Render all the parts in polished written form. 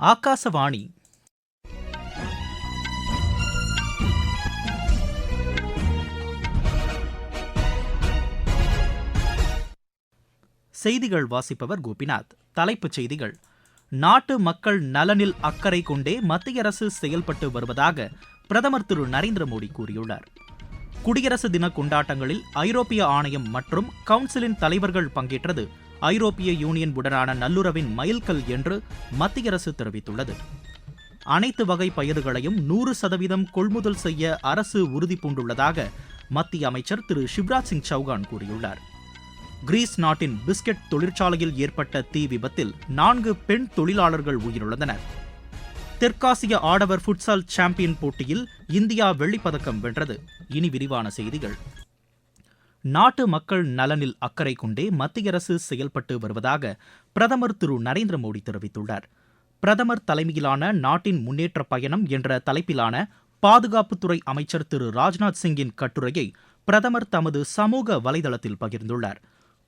ஆகாசவாணி. செய்திகள் வாசிப்பவர் கோபிநாத். தலைப்புச் செய்திகள். நாட்டு மக்கள் நலனில் அக்கறை கொண்டே மத்திய அரசு செயல்பட்டு வருவதாக பிரதமர் திரு நரேந்திர மோடி கூறியுள்ளார். குடியரசு தின கொண்டாட்டங்களில் ஐரோப்பிய ஆணையம் மற்றும் கவுன்சிலின் தலைவர்கள் பங்கேற்றது ஐரோப்பிய யூனியன் உடனான நல்லுறவின் மைல்கல் என்று மத்திய அரசு தெரிவித்துள்ளது. அனைத்து வகை பயிர்களையும் 100% கொள்முதல் செய்ய அரசு உறுதி பூண்டுள்ளதாக மத்திய அமைச்சர் திரு சிவராஜ் சிங் சௌகான் கூறியுள்ளார். கிரீஸ் நாட்டின் பிஸ்கெட் தொழிற்சாலையில் ஏற்பட்ட தீ விபத்தில் 4 பெண் தொழிலாளர்கள் உயிரிழந்தனர். தெற்காசிய ஆடவர் ஃபுட்சால் சாம்பியன் போட்டியில் இந்தியா வெள்ளிப்பதக்கம் வென்றது. இனி விரிவான செய்திகள். நாட்டு மக்கள் நலனில் அக்கறை கொண்டே மத்திய அரசு செயல்பட்டு வருவதாக பிரதமர் திரு நரேந்திர மோடி தெரிவித்துள்ளார். பிரதமர் தலைமையிலான நாட்டின் முன்னேற்ற பயணம் என்ற தலைப்பிலான பாதுகாப்புத்துறை அமைச்சர் திரு ராஜ்நாத் சிங்கின் கட்டுரையை பிரதமர் தமது சமூக வலைதளத்தில் பகிர்ந்துள்ளார்.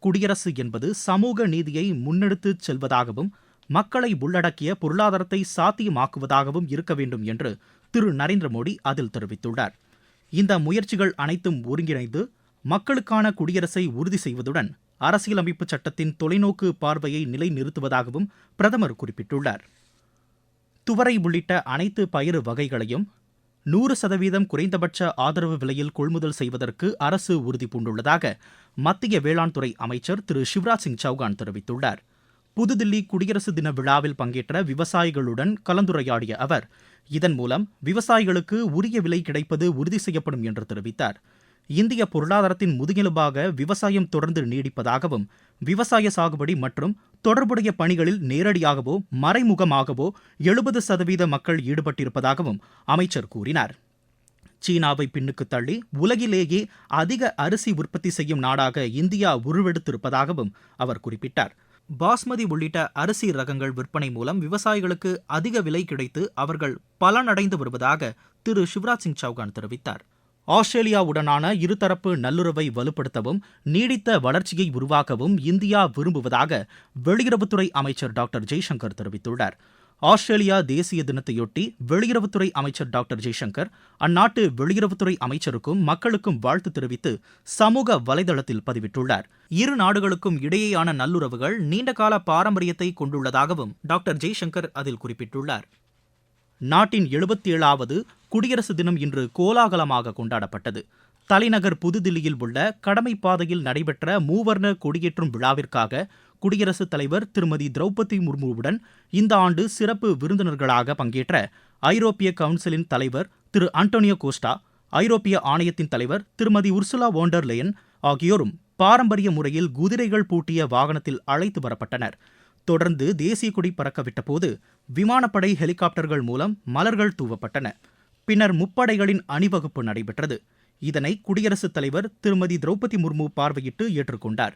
குடியரசு என்பது சமூக நீதியை முன்னெடுத்துச் செல்வதாகவும் மக்களை உள்ளடக்கிய பொருளாதாரத்தை சாத்தியமாக்குவதாகவும் இருக்க வேண்டும் என்று திரு நரேந்திர மோடி அதில் தெரிவித்துள்ளார். இந்த முயற்சிகள் அனைத்தும் ஒருங்கிணைந்து மக்களுக்கான குடியரசை உறுதி செய்வதுடன் அரசியலமைப்பு சட்டத்தின் தொலைநோக்கு பார்வையை நிலைநிறுத்துவதாகவும் பிரதமர் குறிப்பிட்டுள்ளார். துவரை உள்ளிட்ட அனைத்து பயிறு வகைகளையும் 100% குறைந்தபட்ச ஆதரவு விலையில் கொள்முதல் செய்வதற்கு அரசு உறுதி பூண்டுள்ளதாக மத்திய வேளாண் துறை அமைச்சர் திரு சிவராஜ் சிங் சௌகான் தெரிவித்துள்ளார். புதுதில்லி குடியரசு தின விழாவில் பங்கேற்ற விவசாயிகளுடன் கலந்துரையாடிய அவர், இதன் மூலம் விவசாயிகளுக்கு உரிய விலை கிடைப்பது உறுதி செய்யப்படும் என்று தெரிவித்தார். இந்திய பொருளாதாரத்தின் முதுகெலும்பாக விவசாயம் தொடர்ந்து நீடிப்பதாகவும் விவசாய சாகுபடி மற்றும் தொடர்புடைய பணிகளில் நேரடியாகவோ மறைமுகமாகவோ 70% மக்கள் ஈடுபட்டிருப்பதாகவும் அமைச்சர் கூறினார். சீனாவை பின்னுக்கு தள்ளி உலகிலேயே அதிக அரிசி உற்பத்தி செய்யும் நாடாக இந்தியா உருவெடுத்திருப்பதாகவும் அவர் குறிப்பிட்டார். பாஸ்மதி உள்ளிட்ட அரிசி ரகங்கள் விற்பனை மூலம் விவசாயிகளுக்கு அதிக விலை கிடைத்து அவர்கள் பலனடைந்து வருவதாக திரு சிவராஜ் சிங் சௌகான் தெரிவித்தார். ஆஸ்திரேலியாவுடனான இருதரப்பு நல்லுறவை வலுப்படுத்தவும் நீடித்த வளர்ச்சியை உருவாக்கவும் இந்தியா விரும்புவதாக வெளியுறவுத்துறை அமைச்சர் டாக்டர் ஜெய்சங்கர் தெரிவித்துள்ளார். ஆஸ்திரேலியா தேசிய தினத்தையொட்டி வெளியுறவுத்துறை அமைச்சர் டாக்டர் ஜெய்சங்கர் அந்நாட்டு வெளியுறவுத்துறை அமைச்சருக்கும் மக்களுக்கும் வாழ்த்து தெரிவித்து சமூக வலைதளத்தில் பதிவிட்டுள்ளார். இரு நாடுகளுக்கும் இடையேயான நல்லுறவுகள் நீண்டகால பாரம்பரியத்தை கொண்டுள்ளதாகவும் டாக்டர் ஜெய்சங்கர் அதில் குறிப்பிட்டுள்ளார். நாட்டின் 77வது குடியரசு தினம் இன்று கோலாகலமாக கொண்டாடப்பட்டது. தலைநகர் புதுதில்லியில் உள்ள கடமைப்பாதையில் நடைபெற்ற மூவர்ண கொடியேற்றும் விழாவிற்காக குடியரசுத் தலைவர் திருமதி திரௌபதி முர்முவுடன் இந்த ஆண்டு சிறப்பு விருந்தினர்களாக பங்கேற்ற ஐரோப்பிய கவுன்சிலின் தலைவர் திரு அண்டோனியோ கோஸ்டா, ஐரோப்பிய ஆணையத்தின் தலைவர் திருமதி உர்சுலா வோண்டர் லெயன் ஆகியோரும் பாரம்பரிய முறையில் குதிரைகள் பூட்டிய வாகனத்தில் அழைத்து வரப்பட்டனர். தொடர்ந்து தேசிய கொடி பறக்கவிட்ட போது விமானப்படை ஹெலிகாப்டர்கள் மூலம் மலர்கள் தூவப்பட்டன. பின்னர் முப்படைகளின் அணிவகுப்பு நடைபெற்றது. இதனை குடியரசுத் தலைவர் திருமதி திரௌபதி முர்மு பார்வையிட்டு ஏற்றுக்கொண்டார்.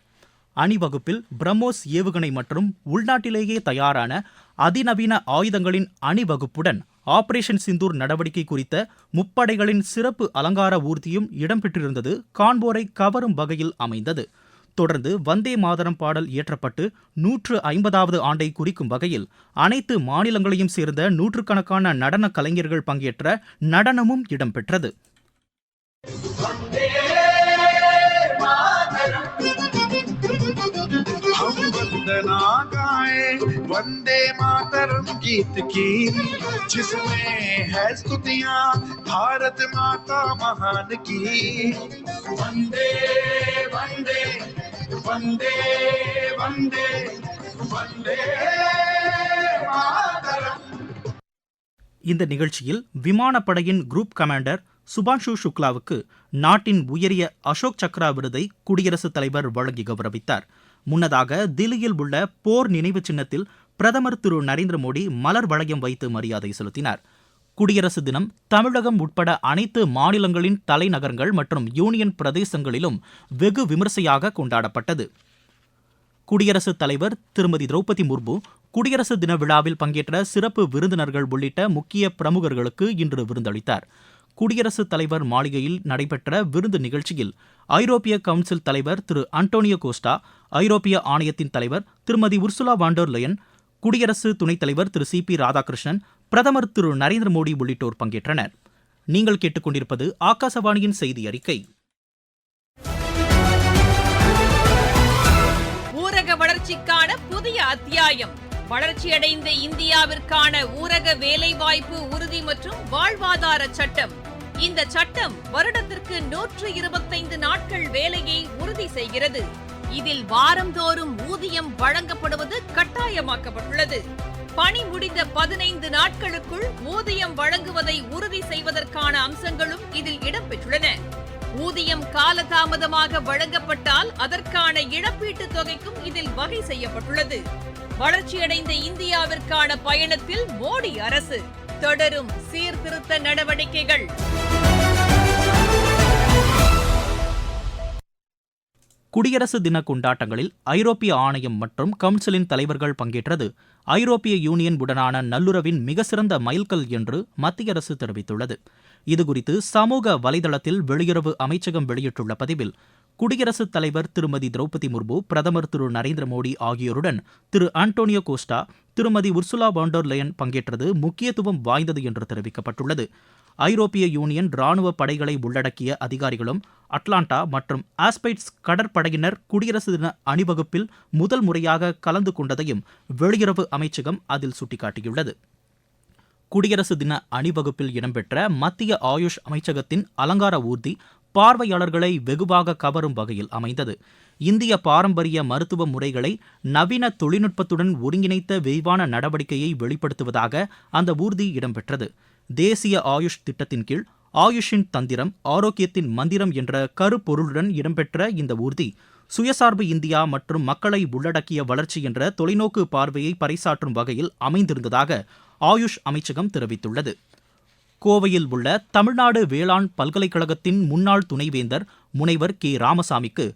அணிவகுப்பில் பிரம்மோஸ் ஏவுகணை மற்றும் உள்நாட்டிலேயே தயாரான அதிநவீன ஆயுதங்களின் அணிவகுப்புடன் ஆபரேஷன் சிந்தூர் நடவடிக்கை குறித்த முப்படைகளின் சிறப்பு அலங்கார ஊர்தியும் இடம்பெற்றிருந்தது காண்போரை கவரும் வகையில் அமைந்தது. தொடர்ந்து வந்தே மாதரம் பாடல் இயற்றப்பட்டு 150வது ஆண்டை குறிக்கும் வகையில் அனைத்து மாநிலங்களையும் சேர்ந்த நூற்றுக்கணக்கான நடன கலைஞர்கள் பங்கேற்ற நடனமும் இடம்பெற்றது. वंदे मातरम गीत की जिसमें है स्तुतियां भारत माता महान की. वंदे वंदे वंदे वंदे वंदे मातरम. இந்த நிகழ்ச்சியில் விமானப்படையின் குரூப் கமாண்டர் சுபான்ஷு சுக்லாவுக்கு நாட்டின் உயரிய அசோக் சக்ரா விருதை குடியரசுத் தலைவர் வழங்கி கௌரவித்தார். முன்னதாக தில்லியில் உள்ள போர் நினைவு சின்னத்தில் பிரதமர் திரு நரேந்திர மோடி மலர் வளையம் வைத்து மரியாதை செலுத்தினார். குடியரசு தினம் தமிழகம் உட்பட அனைத்து மாநிலங்களின் தலைநகரங்கள் மற்றும் யூனியன் பிரதேசங்களிலும் வெகு விமரிசையாக கொண்டாடப்பட்டது. குடியரசுத் தலைவர் திருமதி திரௌபதி முர்மு குடியரசு தின விழாவில் பங்கேற்ற சிறப்பு விருந்தினர்கள் உள்ளிட்ட முக்கிய பிரமுகர்களுக்கு இன்று விருந்தளித்தார். குடியரசுத் தலைவர் மாளிகையில் நடைபெற்ற விருந்து நிகழ்ச்சியில் ஐரோப்பிய கவுன்சில் தலைவர் திரு அண்டோனியோ கோஸ்டா, ஐரோப்பிய ஆணையத்தின் தலைவர் திருமதி உர்சுலா வாண்டர் லெயன், குடியரசு துணைத் தலைவர் திரு சி.பி. ராதாகிருஷ்ணன், பிரதமர் திரு நரேந்திர மோடி உள்ளிட்டோர் பங்கேற்றனர். நீங்கள் கேட்டுக்கொண்டிருப்பது ஆகாசவாணியின் செய்தி அறிக்கை. ஊரக வளர்ச்சிக்கான புதிய அத்தியாயம். வளர்ச்சியடைந்த இந்தியாவிற்கான ஊரக வேலைவாய்ப்பு உறுதி மற்றும் வாழ்வாதார சட்டம். இந்த சட்டம் வருடத்திற்கு 125 நாட்கள் வேலையை உறுதி செய்கிறது. இதில் வாரந்தோறும் ஊதியம் வழங்கப்படுவது கட்டாயமாக்கப்பட்டுள்ளது. பணி முடிந்த 15 நாட்களுக்குள் ஊதியம் வழங்குவதை உறுதி செய்வதற்கான அம்சங்களும் இதில் இடம்பெற்றுள்ளன. ஊதியம் காலதாமதமாக வழங்கப்பட்டால் அதற்கான இழப்பீட்டுத் தொகைக்கும் இதில் வகை செய்யப்பட்டுள்ளது. வளர்ச்சியடைந்த இந்தியாவிற்கான பயணத்தில் மோடி அரசு தொடரும் சீர்திருத்த நடவடிக்கைகள். குடியரசு தின கொண்டாட்டங்களில் ஐரோப்பிய ஆணையம் மற்றும் கவுன்சிலின் தலைவர்கள் பங்கேற்றது ஐரோப்பிய யூனியன் உடனான நல்லுறவின் மிக சிறந்த மைல்கல் என்று மத்திய அரசு தெரிவித்துள்ளது. இதுகுறித்து சமூக வலைதளத்தில் வெளியுறவு அமைச்சகம் வெளியிட்டுள்ள பதிவில், குடியரசுத் தலைவர் திருமதி திரௌபதி முர்மு, பிரதமர் திரு நரேந்திர மோடி ஆகியோருடன் திரு ஆண்டோனியோ கோஸ்டா, திருமதி உர்சுலா வான் டெர் லெயன் பங்கேற்றது முக்கியத்துவம் வாய்ந்தது என்று தெரிவிக்கப்பட்டுள்ளது. ஐரோப்பிய யூனியன் ராணுவ படைகளை உள்ளடக்கிய அதிகாரிகளும் அட்லாண்டா மற்றும் ஆஸ்பைட்ஸ் கடற்படையினர் குடியரசு தின அணிவகுப்பில் முதல் முறையாக கலந்து கொண்டதையும் வெளியுறவு அமைச்சகம் அதில் சுட்டிக்காட்டியுள்ளது. குடியரசு தின அணிவகுப்பில் இடம்பெற்ற மத்திய ஆயுஷ் அமைச்சகத்தின் அலங்கார ஊர்தி பார்வையாளர்களை வெகுவாக கவரும் வகையில் அமைந்தது. இந்திய பாரம்பரிய மருத்துவ முறைகளை நவீன தொழில்நுட்பத்துடன் ஒருங்கிணைத்த விரிவான நடவடிக்கையை வெளிப்படுத்துவதாக அந்த ஊர்தி இடம்பெற்றது. தேசிய ஆயுஷ் திட்டத்தின் கீழ் ஆயுஷின் தந்திரம், ஆரோக்கியத்தின் மந்திரம் என்ற கருப்பொருளுடன் இடம்பெற்ற இந்த ஊர்தி சுயசார்பு இந்தியா மற்றும் மக்களை உள்ளடக்கிய வளர்ச்சி என்ற தொலைநோக்கு பார்வையை பறைசாற்றும் வகையில் அமைந்திருந்ததாக ஆயுஷ் அமைச்சகம் தெரிவித்துள்ளது. கோவையில் உள்ள தமிழ்நாடு வேளாண் பல்கலைக்கழகத்தின் முன்னாள் துணைவேந்தர் முனைவர் கே. ராமசாமிக்கு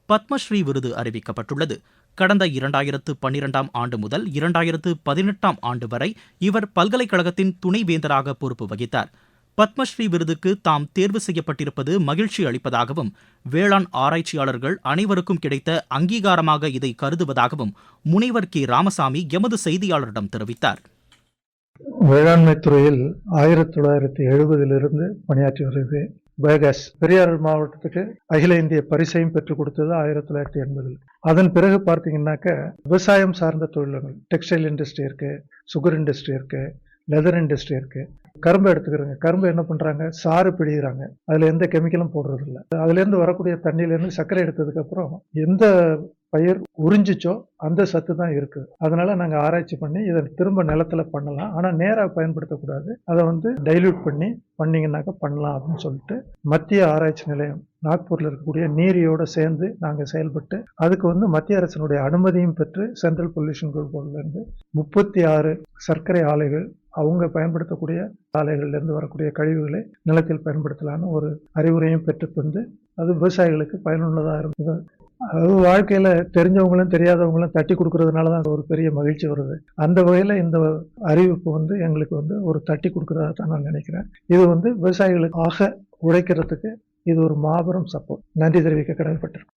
பத்மஸ்ரீ விருது அறிவிக்கப்பட்டுள்ளது. கடந்த 2012ஆம் ஆண்டு முதல் 2018ஆம் ஆண்டு வரை இவர் பல்கலைக்கழகத்தின் துணைவேந்தராக பொறுப்பு வகித்தார். பத்மஸ்ரீ விருதுக்கு தாம் தேர்வு செய்யப்பட்டிருப்பது மகிழ்ச்சி அளிப்பதாகவும், வேளாண் ஆராய்ச்சியாளர்கள் அனைவருக்கும் கிடைத்த அங்கீகாரமாக இதை கருதுவதாகவும் முனைவர் கே. ராமசாமி எமது செய்தியாளரிடம் தெரிவித்தார். வேளாண்மை துறையில் 1970 பணியாற்றி வருகிறது. பயோகேஸ் பெரியார் மாவட்டத்துக்கு அகில இந்திய பரிசையும் பெற்றுக் கொடுத்தது 1980. அதன் பிறகு பார்த்தீங்கன்னாக்க விவசாயம் சார்ந்த தொழில்கள், டெக்ஸ்டைல் இண்டஸ்ட்ரி இருக்கு, சுகர் இண்டஸ்ட்ரி இருக்கு, லெதர் இண்டஸ்ட்ரி இருக்கு. கரும்பு எடுத்துக்கிறோங்க. கரும்பு என்ன பண்றாங்க, சாறு பிழிகிறாங்க. அதுல எந்த கெமிக்கலும் போடுறது இல்லை. அதுல இருந்து வரக்கூடிய தண்ணியில இருந்து சர்க்கரை எடுத்ததுக்கு அப்புறம் எந்த பயிர் உறிஞ்சிச்சோ அந்த சத்து தான் இருக்கு. அதனால நாங்க ஆராய்ச்சி பண்ணி இதை திரும்ப நிலத்துல பண்ணலாம், ஆனா நேராக பயன்படுத்தக்கூடாது, அதை டைல்யூட் பண்ணீங்கன்னாக்க பண்ணலாம் அப்படின்னு சொல்லிட்டு மத்திய ஆராய்ச்சி நிலையம் நாக்பூர்ல இருக்கக்கூடிய நீரியோட சேர்ந்து நாங்க செயல்பட்டு அதுக்கு மத்திய அரசினுடைய அனுமதியும் பெற்று சென்ட்ரல் பொல்யூஷன் போர்டுல இருந்து 36 சர்க்கரை ஆலைகள் அவங்க பயன்படுத்தக்கூடிய ஆலைகள்ல இருந்து வரக்கூடிய கழிவுகளை நிலத்தில் பயன்படுத்தலான்னு ஒரு அறிவுரையும் பெற்று தந்து அது விவசாயிகளுக்கு பயனுள்ளதா இருந்தது. அது வாழ்க்கையில தெரிஞ்சவங்களும் தெரியாதவங்களும் தட்டி கொடுக்கறதுனால தான் ஒரு பெரிய மகிழ்ச்சி வருது. அந்த வகையில இந்த அறிவிப்பு எங்களுக்கு ஒரு தட்டி கொடுக்கறதா தான் நான் நினைக்கிறேன். இது விவசாயிகளுக்காக உழைக்கிறதுக்கு இது ஒரு மாபெரும் சப்போர்ட். நன்றி தெரிவிக்க கடமைப்பட்டிருக்கோம்.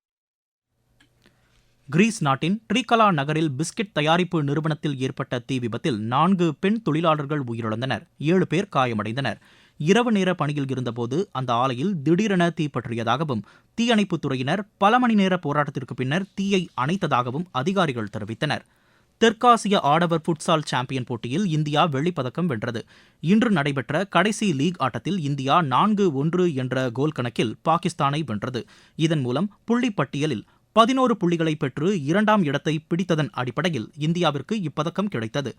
கிரீஸ் நாட்டின் ட்ரிகலா நகரில் பிஸ்கெட் தயாரிப்பு நிறுவனத்தில் ஏற்பட்ட தீ விபத்தில் 4 பெண் தொழிலாளர்கள் உயிரிழந்தனர், 7 பேர் காயமடைந்தனர். இரவு நேர பணியில் இருந்தபோது அந்த ஆலையில் திடீரென தீ பற்றியதாகவும், தீயணைப்புத் துறையினர் பல மணி நேர போராட்டத்திற்கு பின்னர் தீயை அணைத்ததாகவும் அதிகாரிகள் தெரிவித்தனர். தெற்காசிய ஆடவர் ஃபுட்சால் சாம்பியன் போட்டியில் இந்தியா வெள்ளிப்பதக்கம் வென்றது. இன்று நடைபெற்ற கடைசி லீக் ஆட்டத்தில் இந்தியா 4-1 என்ற கோல் கணக்கில் பாகிஸ்தானை வென்றது. இதன் மூலம் புள்ளிப் பட்டியலில் 11 புள்ளிகளை பெற்று 2ஆம் இடத்தை பிடித்ததன் அடிப்படையில் இந்தியாவிற்கு இப்பதக்கம் கிடைத்தது.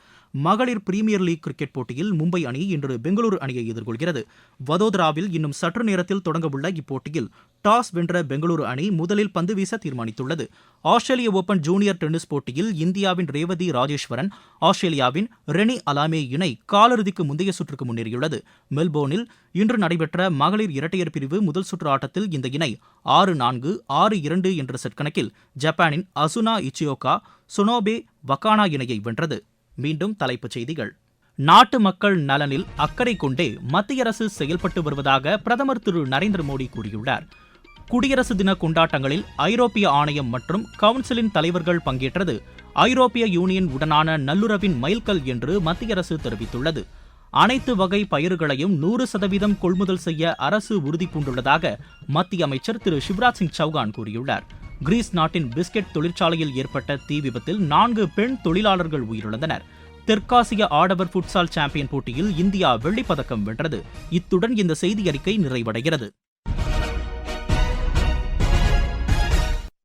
மகளிர் பிரீமியர் லீக் கிரிக்கெட் போட்டியில் மும்பை அணி இன்று பெங்களூரு அணியை எதிர்கொள்கிறது. வதோதராவில் இன்னும் சற்று நேரத்தில் தொடங்கவுள்ள இப்போட்டியில் டாஸ் வென்ற பெங்களூரு அணி முதலில் பந்து வீச தீர்மானித்துள்ளது. ஆஸ்திரேலிய ஓபன் ஜூனியர் டென்னிஸ் போட்டியில் இந்தியாவின் ரேவதி ராஜேஸ்வரன் ஆஸ்திரேலியாவின் ரெனி அலாமே இணை காலிறுதிக்கு முந்தைய சுற்றுக்கு முன்னேறியுள்ளது. மெல்போர்னில் இன்று நடைபெற்ற மகளிர் இரட்டையர் பிரிவு முதல் சுற்று ஆட்டத்தில் இந்த இணை 6-4, 6-2 என்ற செட் கணக்கில் ஜப்பானின் அசுனா இச்சியோகா சுனோபே வகானா இணையை வென்றது. மீண்டும் தலைப்புச் செய்திகள். நாட்டு மக்கள் நலனில் அக்கறை கொண்டே மத்திய அரசு செயல்பட்டு வருவதாக பிரதமர் திரு நரேந்திர மோடி கூறியுள்ளார். குடியரசு தின கொண்டாட்டங்களில் ஐரோப்பிய ஆணையம் மற்றும் கவுன்சிலின் தலைவர்கள் பங்கேற்றது ஐரோப்பிய யூனியன் உடனான நல்லுறவின் மைல்கல் என்று மத்திய அரசு தெரிவித்துள்ளது. அனைத்து வகை பயிர்களையும் 100% கொள்முதல் செய்ய அரசு உறுதி பூண்டுள்ளதாக மத்திய அமைச்சர் திரு சிவராஜ் சிங் சௌகான் கூறியுள்ளார். கிரீஸ் நாட்டின் பிஸ்கெட் தொழிற்சாலையில் ஏற்பட்ட தீ விபத்தில் 4 பெண் தொழிலாளர்கள் உயிரிழந்தனர். தெற்காசிய ஆடவர் ஃபுட்சால் சாம்பியன் போட்டியில் இந்தியா வெள்ளிப்பதக்கம் வென்றது. இத்துடன் இந்த செய்தி அறிக்கை நிறைவடைகிறது.